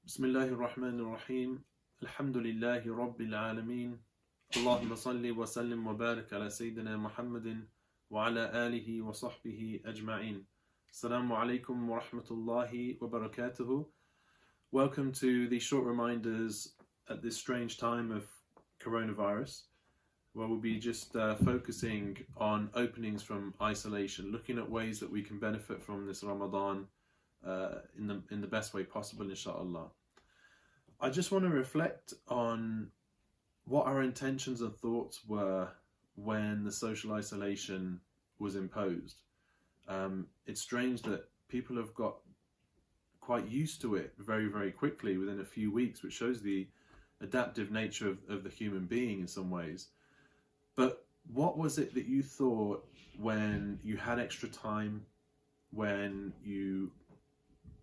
بسم الله الرحمن الرحيم الحمد لله رب العالمين اللهم صل وسلم وبارك على سيدنا محمد وعلى آله وصحبه أجمعين. Assalamu alaikum wa rahmatullahi wa barakatuhu. Welcome to the short reminders at this strange time of coronavirus, where we'll be just focusing on openings from isolation, looking at ways that we can benefit from this Ramadan in the best way possible, inshaAllah. I just want to reflect on what our intentions and thoughts were when the social isolation was imposed. It's strange that people have got quite used to it very, very quickly within a few weeks, which shows the adaptive nature of the human being in some ways. But what was it that you thought when you had extra time, when you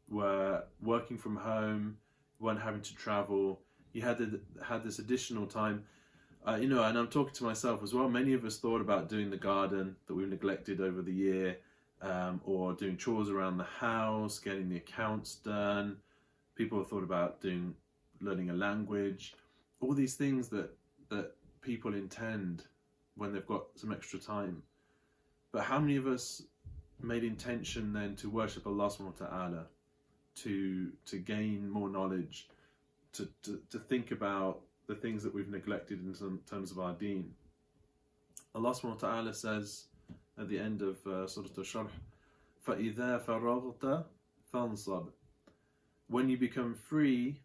were working from home, weren't having to travel, you had this additional time, and I'm talking to myself as well. Many of us thought about doing the garden that we've neglected over the year, or doing chores around the house, getting the accounts done. People have thought about learning a language, all these things that people intend when they've got some extra time. But how many of us made intention then to worship Allah subhanahu wa ta'ala, to gain more knowledge, to think about the things that we've neglected in terms of our deen? Allah subhanahu wa ta'ala says at the end of Surah Al-Sharh, فَإِذَا فَرَغْتَ فَانْصَبْ. When you become free,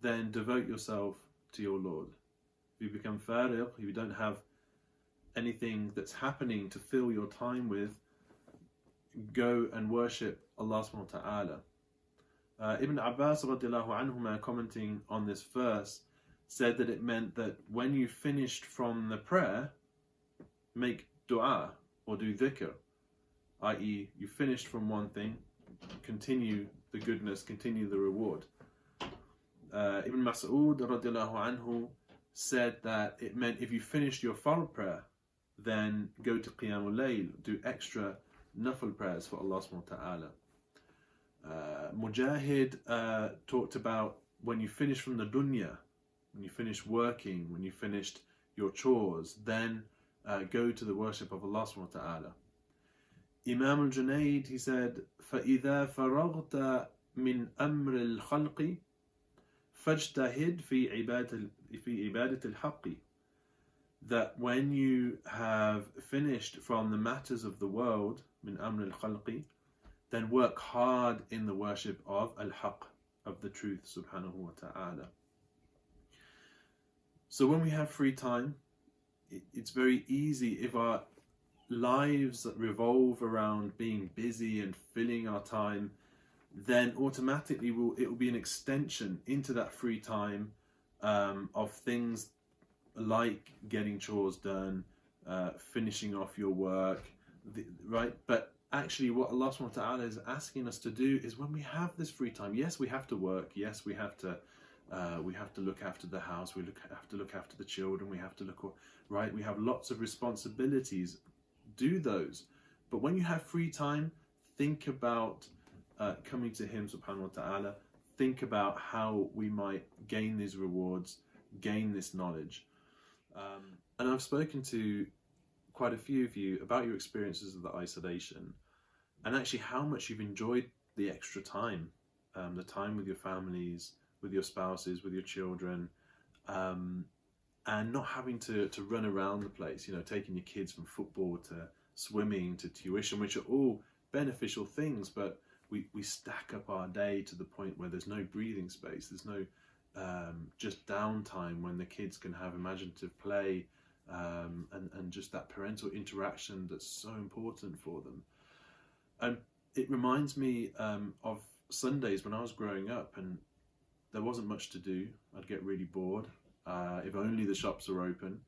then devote yourself to your Lord. If you become fariq, if you don't have anything that's happening to fill your time with, go and worship Allah subhanahu wa ta'ala. Ibn Abbas radiallahu anhuma, commenting on this verse, said that it meant that when you finished from the prayer, make dua or do dhikr, i.e. you finished from one thing, continue the goodness, continue the reward. Ibn Mas'ud radiallahu anhu said that it meant if you finished your fard prayer, then go to Qiyamul Layl, do extra nafil prayers for Allah subhanahu wa ta'ala. Mujahid talked about when you finish from the dunya, when you finish working, when you finished your chores, then go to the worship of Allah subhanahu wa ta'ala. Imam al-Junayd, he said, فَإِذَا فَرَغْتَ مِنْ أَمْرِ الْخَلْقِ فَاجْتَهِدْ فِي عِبَادَةِ الْحَقِّ. That when you have finished from the matters of the world, min amr al-khalqi, then work hard in the worship of al-haq, of the truth, subhanahu wa ta'ala. So when we have free time, it's very easy, if our lives revolve around being busy and filling our time, then automatically it will be an extension into that free time of things like getting chores done, finishing off your work, right? But actually what Allah subhanahu wa ta'ala is asking us to do is, when we have this free time, yes, we have to work, yes, we have to look after the house, we have to look after the children, we have to right, we have lots of responsibilities, do those. But when you have free time, think about coming to Him subhanahu wa ta'ala, think about how we might gain these rewards, gain this knowledge. And I've spoken to quite a few of you about your experiences of the isolation, and actually how much you've enjoyed the extra time, the time with your families, with your spouses, with your children, and not having to run around the place, taking your kids from football to swimming to tuition, which are all beneficial things, but we stack up our day to the point where there's no breathing space, there's no just downtime when the kids can have imaginative play, and just that parental interaction that's so important for them. And it reminds me of Sundays when I was growing up and there wasn't much to do. I'd get really bored, if only the shops were open,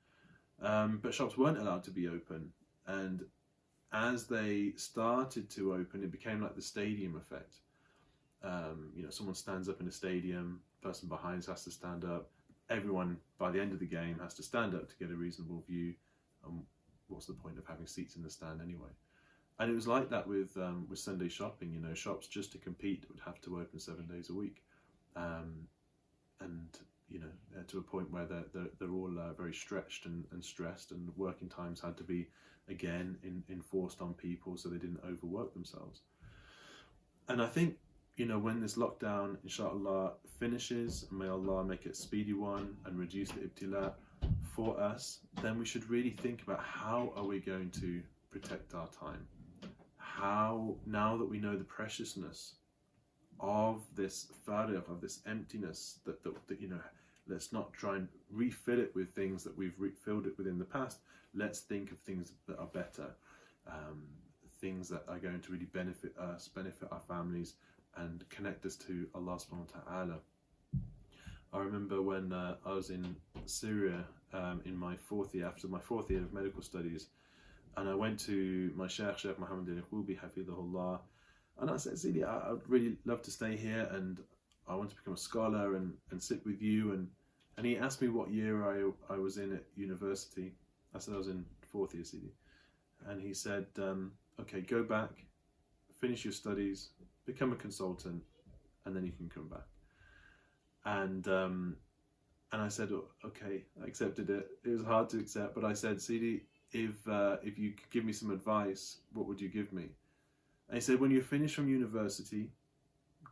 but shops weren't allowed to be open. And as they started to open, it became like the stadium effect. Someone stands up in a stadium, person behind us has to stand up, everyone by the end of the game has to stand up to get a reasonable view. What's the point of having seats in the stand anyway? And it was like that with Sunday shopping. Shops, just to compete, would have to open 7 days a week. and to a point where they're all very stretched and stressed, and working times had to be again enforced on people so they didn't overwork themselves. And I think, when this lockdown, inshallah, finishes, and may Allah make it a speedy one and reduce the ibtila for us, then we should really think about how are we going to protect our time. How, now that we know the preciousness of this farigh, of this emptiness, that let's not try and refill it with things that we've refilled it with in the past. Let's think of things that are better, things that are going to really benefit us, benefit our families, and connect us to Allah subhanahu wa ta'ala. I remember when I was in Syria in my fourth year, after my fourth year of medical studies, and I went to my Sheikh Muhammad al-Qubi, hafidhahullah, and I said, Sidi, I'd really love to stay here, and I want to become a scholar and sit with you. And he asked me what year I was in at university. I said I was in fourth year, Sidi. And he said, okay, go back, finish your studies, become a consultant, and then you can come back. And I said, okay, I accepted it. It was hard to accept, but I said, Sidi, if you could give me some advice, what would you give me? And he said, when you're finished from university,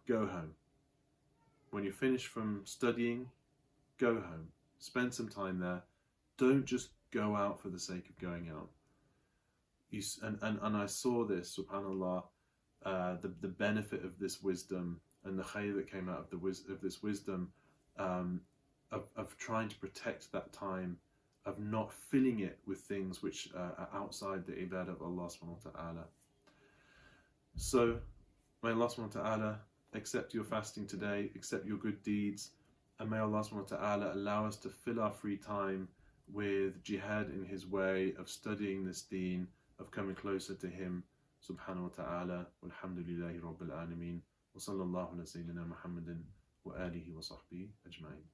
go home. When you're finished from studying, go home. Spend some time there. Don't just go out for the sake of going out. And I saw this, subhanAllah, the benefit of this wisdom and the khayr that came out of this wisdom, of trying to protect that time, of not filling it with things which are outside the ibadah of Allah subhanahu wa ta'ala. So, may Allah subhanahu wa ta'ala accept your fasting today, accept your good deeds, and may Allah subhanahu wa ta'ala allow us to fill our free time with jihad in His way, of studying this deen, of coming closer to Him, subhanahu wa ta'ala. Walhamdulillahi rabbil alameen. Wa sallallahu ala sayyidina Muhammadin wa alihi wa sahbihi ajma'in.